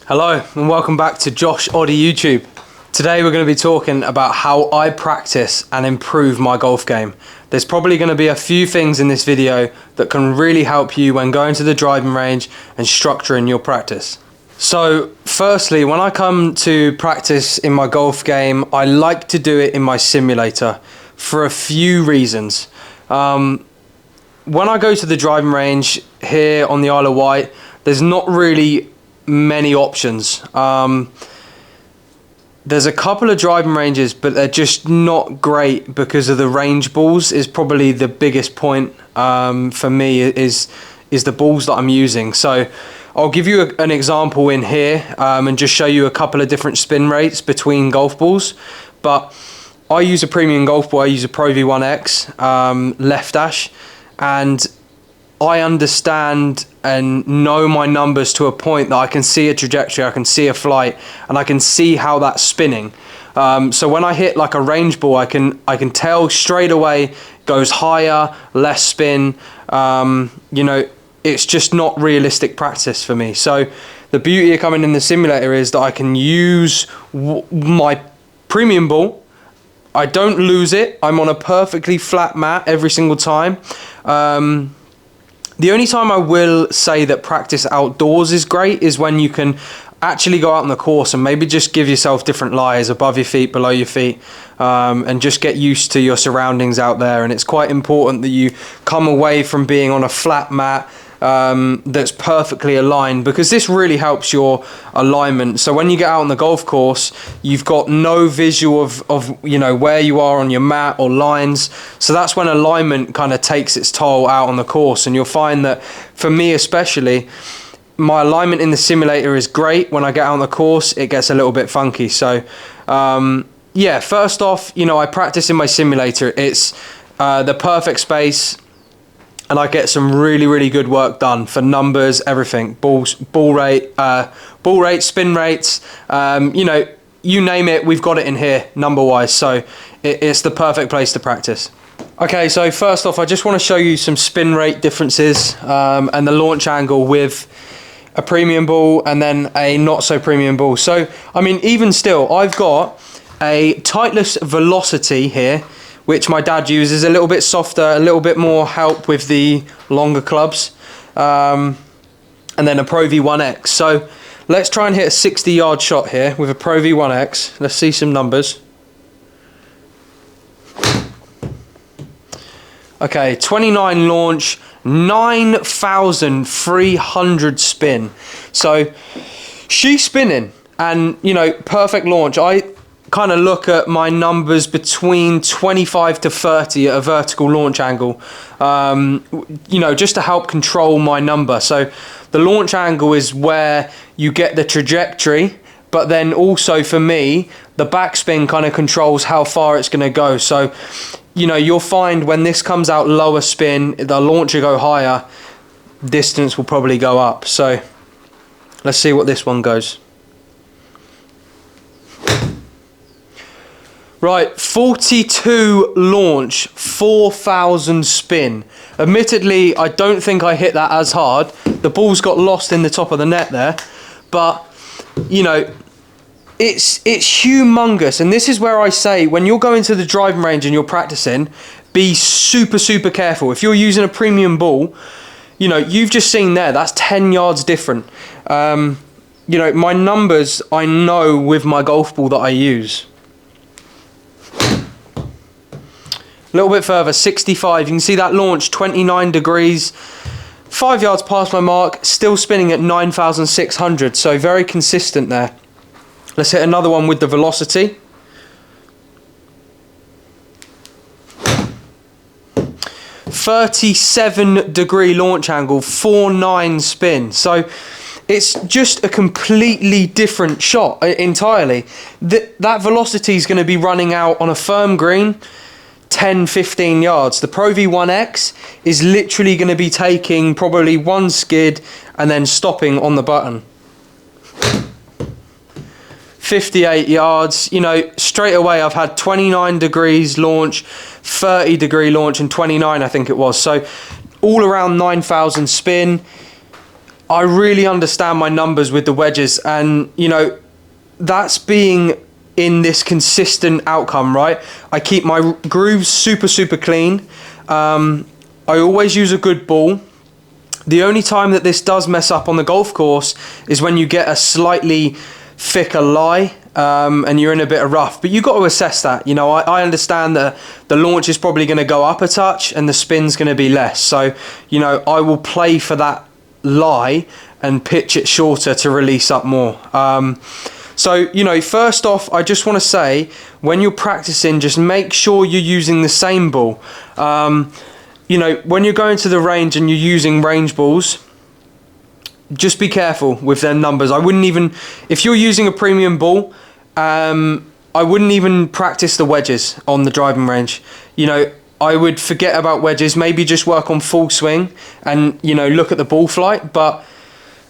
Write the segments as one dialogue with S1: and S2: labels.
S1: Hello and welcome back to Josh Oddie YouTube. Today we're going to be talking about how I practice and improve my golf game. There's probably going to be a few things in this video that can really help you when going to the driving range and structuring your practice. So firstly, when I come to practice in my golf game, I like to do it in my simulator for a few reasons. When I go to the driving range here on the Isle of Wight, there's not really many options. There's a couple of driving ranges, but they're just not great because of the range balls. Is probably the biggest point for me is the balls that I'm using. So I'll give you an example in here and just show you a couple of different spin rates between golf balls. But I use a premium golf ball. I use a Pro V1X left dash, and I understand and know my numbers to a point that I can see a trajectory, I can see a flight, and I can see how that's spinning. So when I hit like a range ball, I can tell straight away goes higher, less spin. You know, it's just not realistic practice for me. So the beauty of coming in the simulator is that I can use my premium ball. I don't lose it. I'm on a perfectly flat mat every single time. The only time I will say that practice outdoors is great is when you can actually go out on the course and maybe just give yourself different lies above your feet, below your feet, and just get used to your surroundings out there. And it's quite important that you come away from being on a flat mat that's perfectly aligned, because this really helps your alignment. So when you get out on the golf course, you've got no visual of you know where you are on your mat or lines. So that's when alignment kind of takes its toll out on the course. And you'll find that for me especially, my alignment in the simulator is great. When I get out on the course, it gets a little bit funky. So yeah, first off, you know, I practice in my simulator. It's the perfect space, and I get some really good work done for numbers, everything, ball rate, spin rates, you know, you name it, we've got it in here number wise. So it's the perfect place to practice. Okay, so first off, I just want to show you some spin rate differences and the launch angle with a premium ball and then a not so premium ball. So I mean, even still, I've got a Titleist Velocity here, which my dad uses, a little bit softer, a little bit more help with the longer clubs, and then a Pro V1X. So let's try and hit a 60-yard shot here with a Pro V1X. Let's see some numbers. Okay, 29 launch, 9,300 spin. So she's spinning, and you know, perfect launch. I kind of look at my numbers between 25 to 30 at a vertical launch angle, you know, just to help control my number. So the launch angle is where you get the trajectory, but then also for me, the backspin kind of controls how far it's going to go. So, you know, you'll find when this comes out lower spin, the launch will go higher, distance will probably go up. So let's see what this one goes. Right, 42 launch, 4,000 spin. Admittedly, I don't think I hit that as hard. The ball's got lost in the top of the net there. But, you know, it's humongous. And this is where I say, when you're going to the driving range and you're practicing, be super careful. If you're using a premium ball, you know, you've just seen there, that's 10 yards different. You know, my numbers I know with my golf ball that I use. A little bit further, 65. You can see that launch, 29 degrees, 5 yards past my mark, still spinning at 9,600. So very consistent there. Let's hit another one with the Velocity. .37-degree launch angle, 4.9 spin. So it's just a completely different shot entirely. That Velocity is going to be running out on a firm green, 10-15 yards. The Pro V1X is literally going to be taking probably one skid and then stopping on the button. 58 yards, you know, straight away I've had 29 degrees launch, 30 degree launch and 29 I think it was. So all around 9,000 spin. I really understand my numbers with the wedges, and you know, that's being in this consistent outcome, right? I keep my grooves super clean. I always use a good ball. The only time that this does mess up on the golf course is when you get a slightly thicker lie, and you're in a bit of rough. But you've got to assess that. You know, I understand that the launch is probably going to go up a touch and the spin's going to be less. So, you know, I will play for that lie and pitch it shorter to release up more. So, you know, first off, I just want to say, when you're practicing, just make sure you're using the same ball. You know, when you're going to the range and you're using range balls, just be careful with their numbers. I wouldn't even, if you're using a premium ball, I wouldn't even practice the wedges on the driving range. You know, I would forget about wedges, maybe just work on full swing and, you know, look at the ball flight. But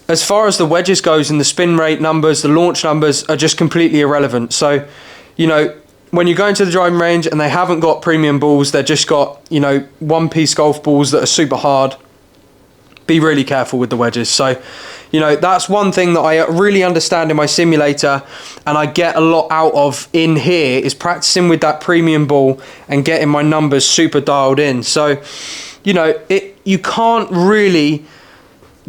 S1: as far as the wedges goes and the spin rate numbers, the launch numbers are just completely irrelevant. So, you know, when you're going to the driving range and they haven't got premium balls, they've just got, you know, one-piece golf balls that are super hard, be really careful with the wedges. So, you know, that's one thing that I really understand in my simulator and I get a lot out of in here is practicing with that premium ball and getting my numbers super dialed in. So, you know, you can't really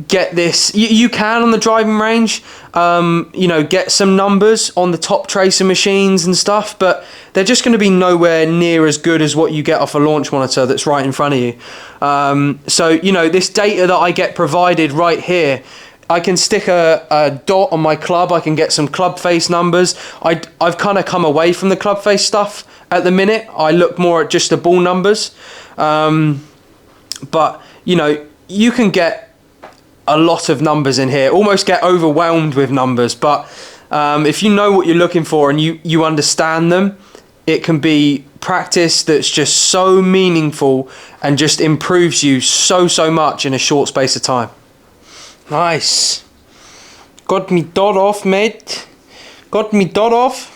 S1: get this. You can on the driving range, you know, get some numbers on the top tracer machines and stuff, but they're just going to be nowhere near as good as what you get off a launch monitor that's right in front of you. So, you know, this data that I get provided right here, I can stick a dot on my club. I can get some club face numbers. I've kind of come away from the club face stuff at the minute. I look more at just the ball numbers. But, you know, you can get a lot of numbers in here, almost get overwhelmed with numbers. But if you know what you're looking for and you understand them, it can be practice that's just so meaningful and just improves you so much in a short space of time. Nice. Got me dot off, mate. Got me dot off.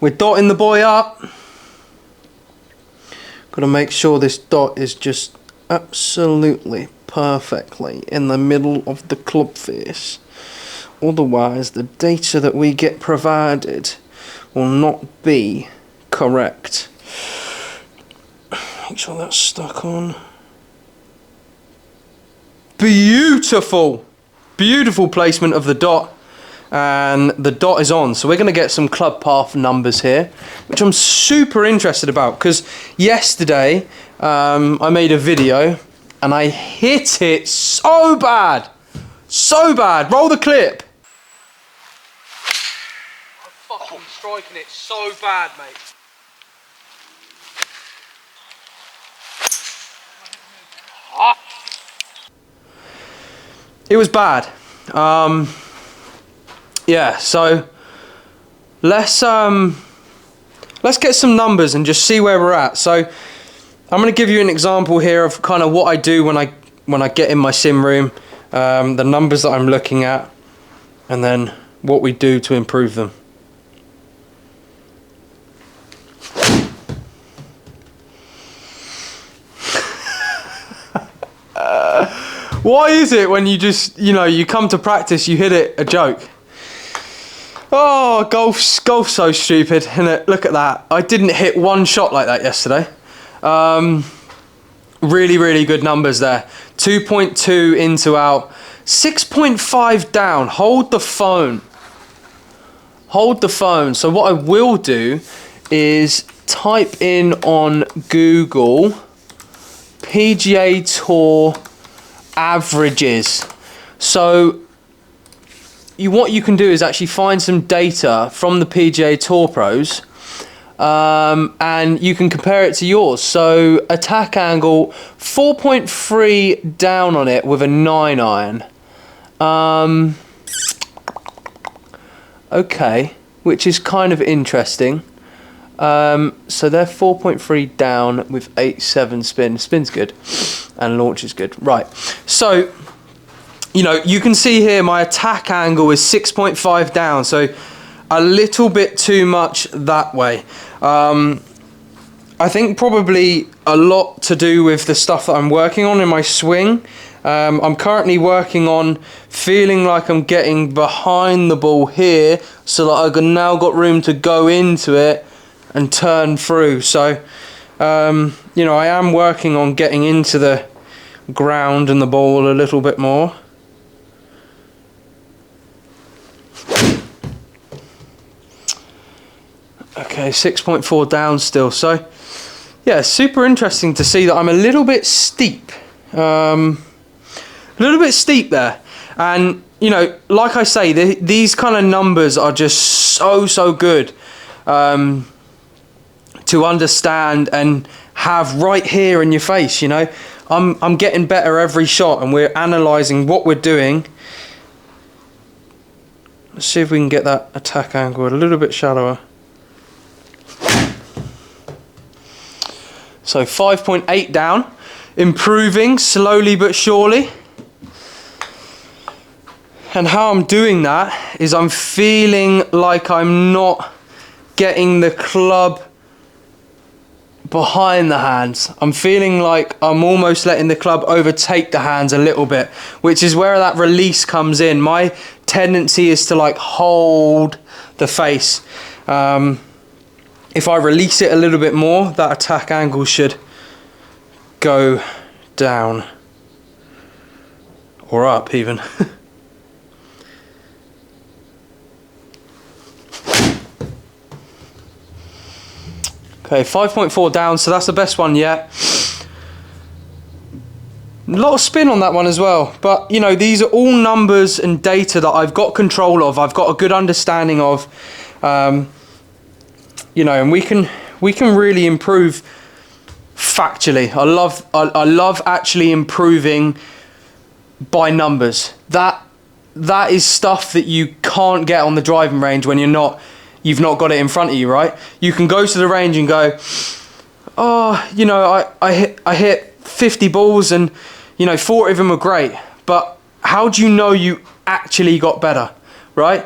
S1: We're dotting the boy up. Got to make sure this dot is just absolutely perfectly in the middle of the club face. Otherwise, the data that we get provided will not be correct. Make sure that's stuck on. Beautiful, beautiful placement of the dot, and the dot is on. So we're going to get some club path numbers here, which I'm super interested about, because yesterday I made a video and I hit it so bad. Roll the clip. I'm fucking striking it so bad, mate. It was bad. Yeah, so let's get some numbers and just see where we're at. So I'm going to give you an example here of kind of what I do when I get in my sim room, the numbers that I'm looking at, and then what we do to improve them. Why is it when you just, you know, you come to practice, you hit it a joke? Oh, golf's so stupid, isn't it? Look at that. I didn't hit one shot like that yesterday. Really good numbers there. 2.2 into out, 6.5 down. Hold the phone. Hold the phone. So what I will do is type in on Google PGA Tour averages. So what you can do is actually find some data from the PGA Tour pros, and you can compare it to yours. So attack angle 4.3 down on it with a 9 iron. Okay, which is kind of interesting. So they're 4.3 down with 8.7 spin. Spin's good and launch is good. Right, so you know, you can see here my attack angle is 6.5 down, so a little bit too much that way. I think probably a lot to do with the stuff that I'm working on in my swing. I'm currently working on feeling like I'm getting behind the ball here, so that I've now got room to go into it and turn through. So, you know, I am working on getting into the ground and the ball a little bit more. Okay, 6.4 down still. So, yeah, super interesting to see that I'm a little bit steep. A little bit steep there. And, you know, like I say, these kind of numbers are just so good to understand and have right here in your face, you know. I'm getting better every shot, and we're analysing what we're doing. Let's see if we can get that attack angle a little bit shallower. So 5.8 down, improving slowly but surely. And how I'm doing that is I'm feeling like I'm not getting the club behind the hands. I'm feeling like I'm almost letting the club overtake the hands a little bit, which is where that release comes in. My tendency is to like hold the face. If I release it a little bit more, that attack angle should go down or up even. Okay, 5.4 down, so that's the best one yet. A lot of spin on that one as well, but you know, these are all numbers and data that I've got control of, I've got a good understanding of, you know, and we can really improve factually. I love actually improving by numbers. That is stuff that you can't get on the driving range when you've not got it in front of you, right? You can go to the range and go, oh, you know, I hit 50 balls and, you know, 40 of them were great. But how do you know you actually got better, right?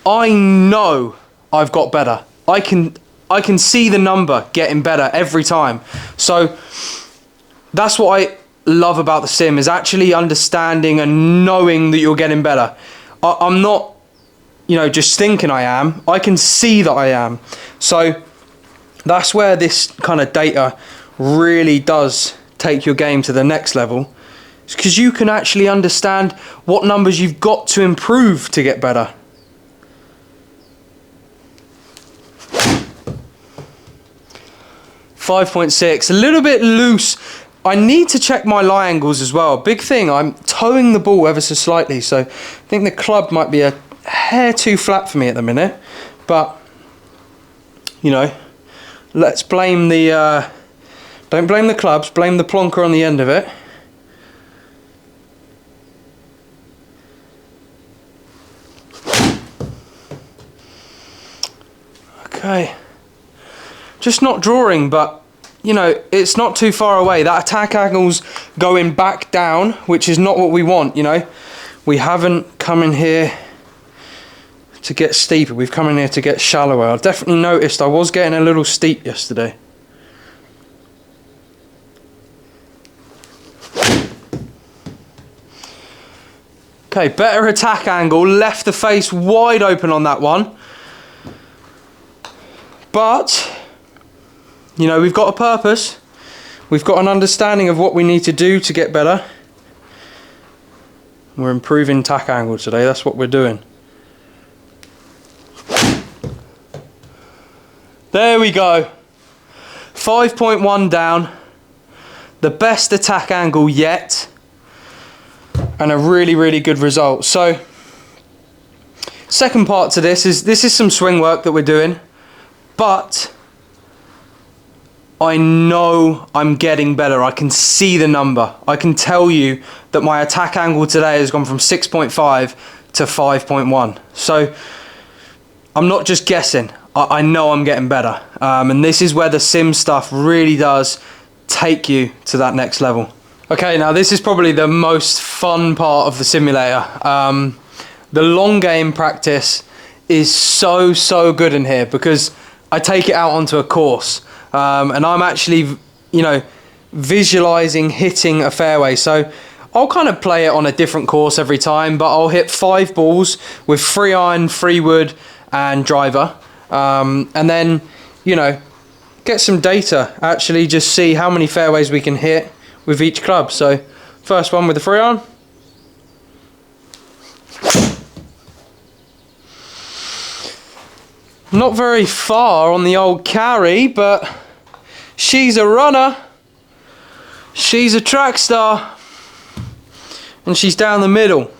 S1: I know I've got better. I can see the number getting better every time. So that's what I love about the sim, is actually understanding and knowing that you're getting better. I'm not, you know, just thinking I am. I can see that I am. So that's where this kind of data really does take your game to the next level. It's because you can actually understand what numbers you've got to improve to get better. .6, a little bit loose. I need to check my lie angles as well. Big thing, I'm towing the ball ever so slightly, so I think the club might be a hair too flat for me at the minute. But, you know, let's blame the, don't blame the clubs, blame the plonker on the end of it. Okay. Just not drawing, but you know, it's not too far away. That attack angle's going back down, which is not what we want, you know. We haven't come in here to get steeper, we've come in here to get shallower. I've definitely noticed I was getting a little steep yesterday. Okay, better attack angle, left the face wide open on that one. But you know, we've got a purpose. We've got an understanding of what we need to do to get better. We're improving tack angle today, that's what we're doing. There we go. 5.1 down. The best attack angle yet. And a really good result. So, second part to this is some swing work that we're doing. But I know I'm getting better. I can see the number. I can tell you that my attack angle today has gone from 6.5 to 5.1. So I'm not just guessing. I know I'm getting better. And this is where the sim stuff really does take you to that next level. Okay, now this is probably the most fun part of the simulator. The long game practice is so good in here because I take it out onto a course, and I'm actually, you know, visualizing hitting a fairway. So I'll kind of play it on a different course every time, but I'll hit 5 balls with 3 iron, 3 wood and driver, and then, you know, get some data, actually just see how many fairways we can hit with each club. So first one with the 3 iron. Not very far on the old carry, but she's a runner. She's a track star. And she's down the middle.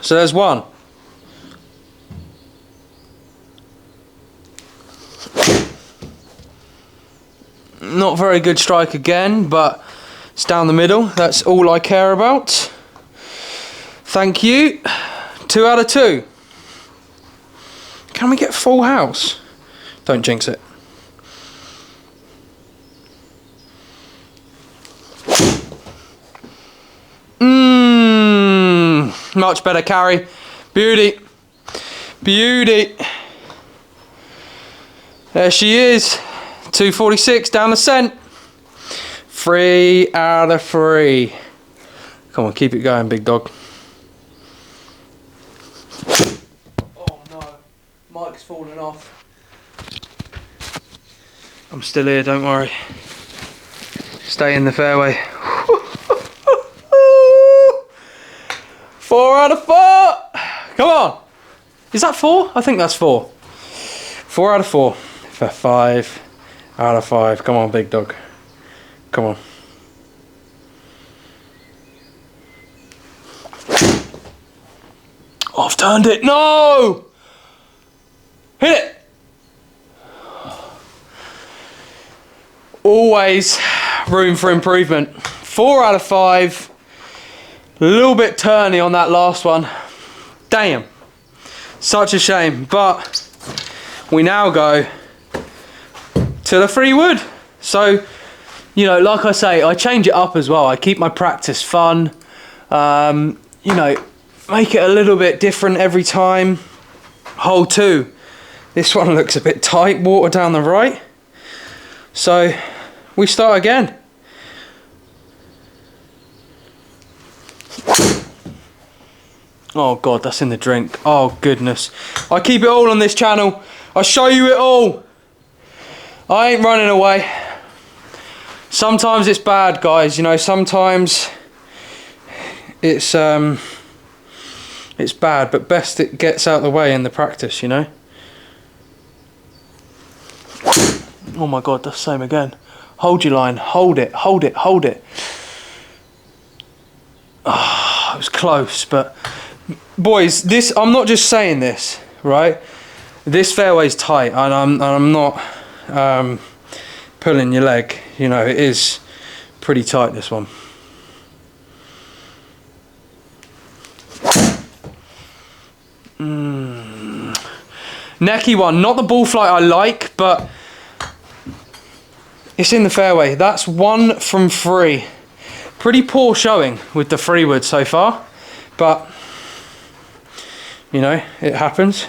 S1: So there's one. Not very good strike again, but it's down the middle. That's all I care about. Thank you. 2 out of 2. Can we get full house? Don't jinx it. Much better carry. Beauty. Beauty. There she is. 246 down the scent. 3 out of 3. Come on, keep it going, big dog. Oh no, Mike's falling off. I'm still here, don't worry. Stay in the fairway. 4 out of 4. Come on. Is that 4? I think that's 4. 4 out of 4. For 5 out of 5. Come on, big dog. Come on. Oh, I've turned it. No! Hit it. Always room for improvement. 4 out of 5. A little bit turny on that last one. Damn. Such a shame. But we now go to the 3 wood. So, you know, like I say, I change it up as well. I keep my practice fun. You know, make it a little bit different every time. Hole 2. This one looks a bit tight. Water down the right. So we start again. Oh God, that's in the drink. Oh goodness. I keep it all on this channel. I show you it all. I ain't running away. Sometimes it's bad, guys. You know, sometimes it's bad, but best it gets out of the way in the practice, you know. Oh my God, that's the same again. Hold your line. Hold it. Hold it. Hold it. Oh, it was close, but boys, this, I'm not just saying this, right? This fairway's tight, and I'm not pulling your leg. You know, it is pretty tight, this one. Necky one, not the ball flight I like, but it's in the fairway. That's 1 from 3. Pretty poor showing with the 3 wood so far, but you know, it happens.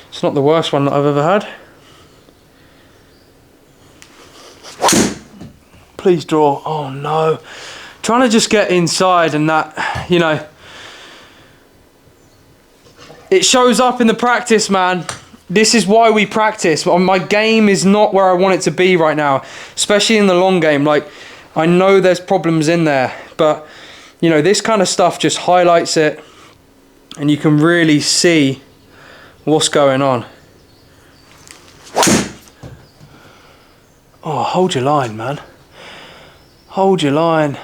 S1: It's not the worst one that I've ever had. Please draw. Oh no. Trying to just get inside, and that, you know, it shows up in the practice, man. This is why we practice. My game is not where I want it to be right now, especially in the long game. Like, I know there's problems in there, but you know, this kind of stuff just highlights it, and you can really see what's going on. Oh, hold your line, man. Hold your line.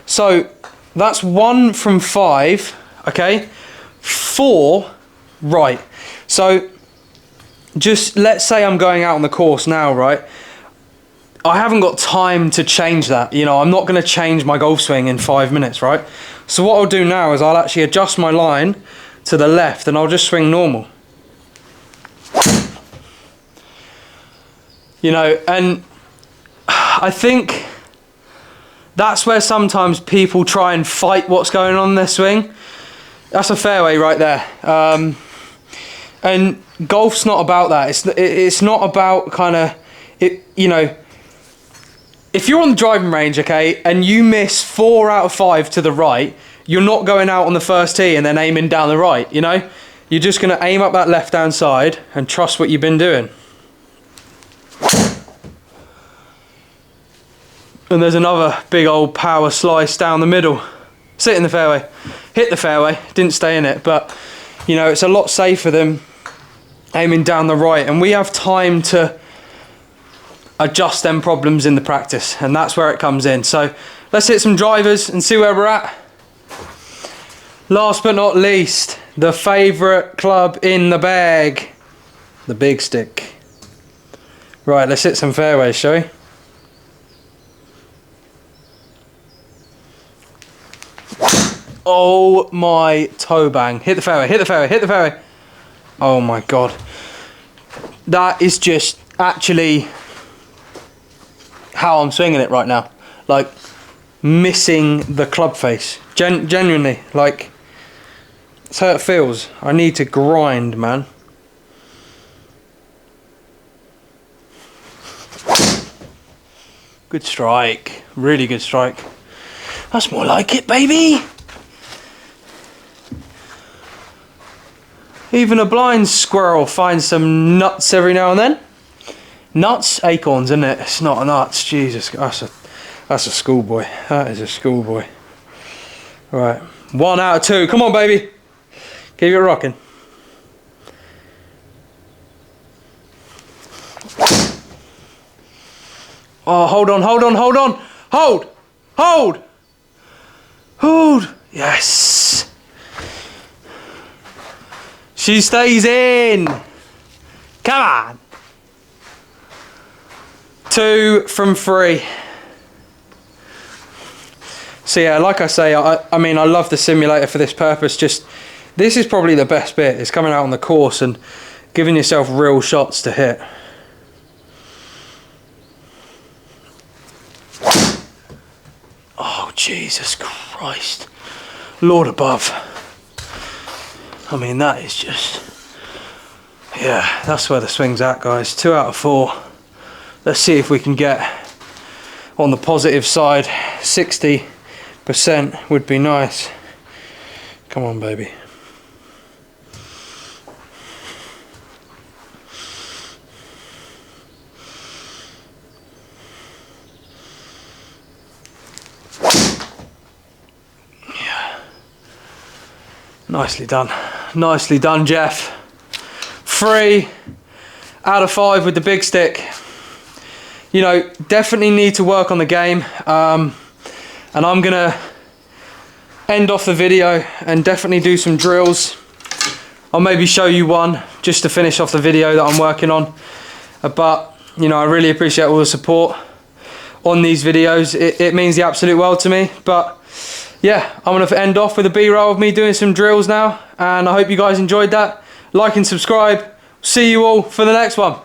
S1: So that's 1 from 5, okay? 4 right. So just let's say I'm going out on the course now, right? I haven't got time to change that. You know, I'm not going to change my golf swing in 5 minutes, right? So what I'll do now is I'll actually adjust my line to the left, and I'll just swing normal. You know, and I think that's where sometimes people try and fight what's going on in their swing. That's a fairway right there. And golf's not about that. It's not about kind of, you know, if you're on the driving range, okay, and you miss 4 out of 5 to the right, you're not going out on the first tee and then aiming down the right, you know? You're just going to aim up that left-hand side and trust what you've been doing. And there's another big old power slice down the middle. Sit in the fairway. Hit the fairway. Didn't stay in it. But, you know, it's a lot safer than aiming down the right. And we have time to adjust them problems in the practice. And that's where it comes in. So let's hit some drivers and see where we're at. Last but not least, the favourite club in the bag. The big stick. Right, let's hit some fairways, shall we? Oh my toe bang. Hit the fairway, hit the fairway, hit the fairway. Oh my God. That is just actually how I'm swinging it right now. Like, missing the club face. Genuinely, like, that's how it feels. I need to grind, man. Good strike. Really good strike. That's more like it, baby. Even a blind squirrel finds some nuts every now and then. Nuts? Acorns, isn't it? It's not nuts. Jesus, that's a schoolboy. That is a schoolboy. Right, 1 out of 2. Come on, baby. Keep it rocking. Oh, hold on, hold on, hold on. Hold! Hold! Hold! Yes! She stays in! Come on! 2 from 3. So yeah, like I say, I mean, I love the simulator for this purpose. Just, this is probably the best bit, is coming out on the course and giving yourself real shots to hit. Oh, Jesus Christ. Lord above. I mean, that is just... Yeah, that's where the swing's at, guys. 2 out of 4. Let's see if we can get on the positive side. 60% would be nice. Come on, baby. Nicely done. Nicely done, Jeff. 3 out of 5 with the big stick. You know, definitely need to work on the game. And I'm going to end off the video and definitely do some drills. I'll maybe show you one just to finish off the video that I'm working on. But, you know, I really appreciate all the support on these videos. It means the absolute world to me. But yeah, I'm going to end off with a B-roll of me doing some drills now, and I hope you guys enjoyed that. Like and subscribe. See you all for the next one.